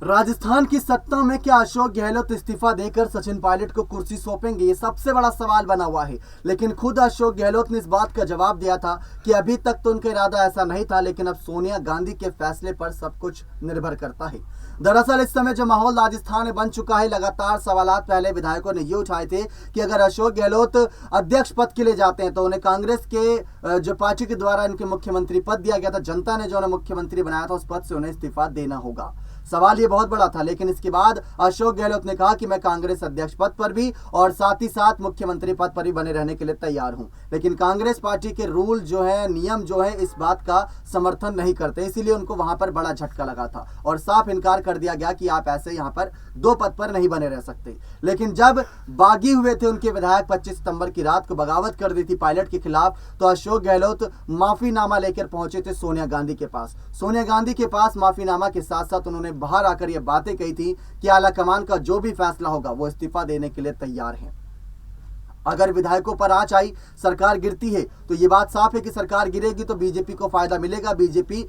राजस्थान की सत्ता में क्या अशोक गहलोत इस्तीफा देकर सचिन पायलट को कुर्सी सौंपेंगे? ये सबसे बड़ा सवाल बना हुआ है। लेकिन खुद अशोक गहलोत ने इस बात का जवाब दिया था कि अभी तक तो उनका इरादा ऐसा नहीं था, लेकिन अब सोनिया गांधी के फैसले पर सब कुछ निर्भर करता है। दरअसल इस समय जो माहौल राजस्थान में बन चुका है, लगातार सवालात पहले विधायकों ने ये उठाए थे कि अगर अशोक गहलोत अध्यक्ष पद के लिए जाते हैं तो उन्हें कांग्रेस के जो पार्टी के द्वारा इनके मुख्यमंत्री पद दिया गया था, जनता ने जो उन्हें मुख्यमंत्री बनाया था, उस पद से उन्हें इस्तीफा देना होगा। सवाल ये बहुत बड़ा था। लेकिन इसके बाद अशोक गहलोत ने कहा कि मैं कांग्रेस अध्यक्ष पद पर भी और साथ ही साथ मुख्यमंत्री पद पर भी बने रहने के लिए तैयार हूं। लेकिन कांग्रेस पार्टी के रूल जो है, नियम जो है, इस बात का समर्थन नहीं करते, इसीलिए उनको वहां पर बड़ा झटका लगा था और साफ इनकार कर दिया गया कि आप ऐसे यहां पर दो पद पर नहीं बने रह सकते। लेकिन जब बागी हुए थे उनके विधायक 25 सितंबर की रात को बगावत कर दी थी पायलट के खिलाफ, तो अशोक गहलोत माफीनामा लेकर पहुंचे थे सोनिया गांधी के पास। सोनिया गांधी के पास माफीनामा के साथ साथ उन्होंने बाहर आकर ये बातें कही थी कि आलाकमान का जो भी फैसला होगा वो इस्तीफा देने के लिए तैयार हैं। अगर विधायकों पर आंच आई, सरकार गिरती है, तो ये बात साफ है कि सरकार गिरेगी तो बीजेपी को फायदा मिलेगा। बीजेपी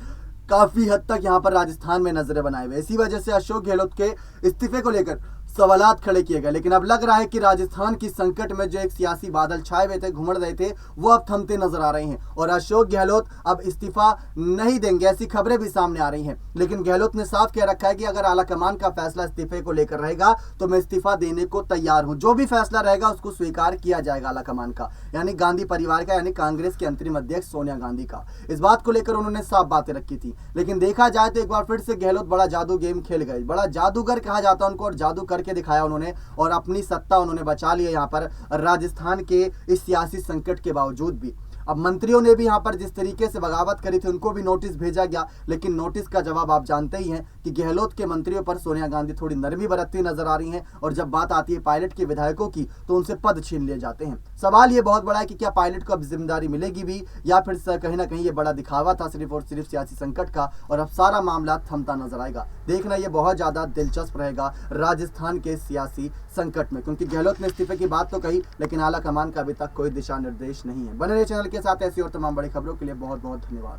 काफी हद तक यहां पर राजस्थान में नजरें बनाए हुए। इसी वजह से अशोक गहलोत के इस्तीफे को लेकर सवालात खड़े किए गए। लेकिन अब लग रहा है कि राजस्थान की संकट में जो एक सियासी बादल छाए हुए थे, घुमड़ रहे थे, वो अब थमते नजर आ रहे हैं और अशोक गहलोत अब इस्तीफा नहीं देंगे, ऐसी खबरें भी सामने आ रही हैं। लेकिन गहलोत ने साफ कह रखा है कि अगर आलाकमान का फैसला इस्तीफे को लेकर रहेगा तो मैं इस्तीफा देने को तैयार हूं। जो भी फैसला रहेगा उसको स्वीकार किया जाएगा आलाकमान का, यानी गांधी परिवार का, यानी कांग्रेस के अंतरिम अध्यक्ष सोनिया गांधी का। इस बात को लेकर उन्होंने साफ बातें रखी थी। लेकिन देखा जाए तो एक बार फिर से गहलोत बड़ा जादू गेम खेल गए। बड़ा जादूगर कहा जाता है उनको और जादू करके दिखाया उन्होंने और अपनी सत्ता उन्होंने बचा ली है यहां पर राजस्थान के इस सियासी संकट के बावजूद भी। अब मंत्रियों ने भी यहां पर जिस तरीके से बगावत करी थी उनको भी नोटिस भेजा गया, लेकिन नोटिस का जवाब आप जानते ही हैं कि गहलोत के मंत्रियों पर सोनिया गांधी थोड़ी नरमी बरतती नजर आ रही हैं और जब बात आती है पायलट के विधायकों की तो उनसे पद छीन लिए जाते हैं। सवाल ये बहुत बड़ा है कि क्या पायलट को अब जिम्मेदारी मिलेगी भी, या फिर कहीं ना कहीं ये बड़ा दिखावा था सिर्फ और सिर्फ सियासी संकट का और अब सारा मामला थमता नजर आएगा। देखना ये बहुत ज्यादा दिलचस्प रहेगा राजस्थान के सियासी संकट में, क्योंकि गहलोत ने इस्तीफे की बात तो कही लेकिन आला कमान का अभी तक कोई दिशा निर्देश नहीं है। बने रहिए चैनल के साथ ऐसी और तमाम बड़ी खबरों के लिए। बहुत बहुत धन्यवाद।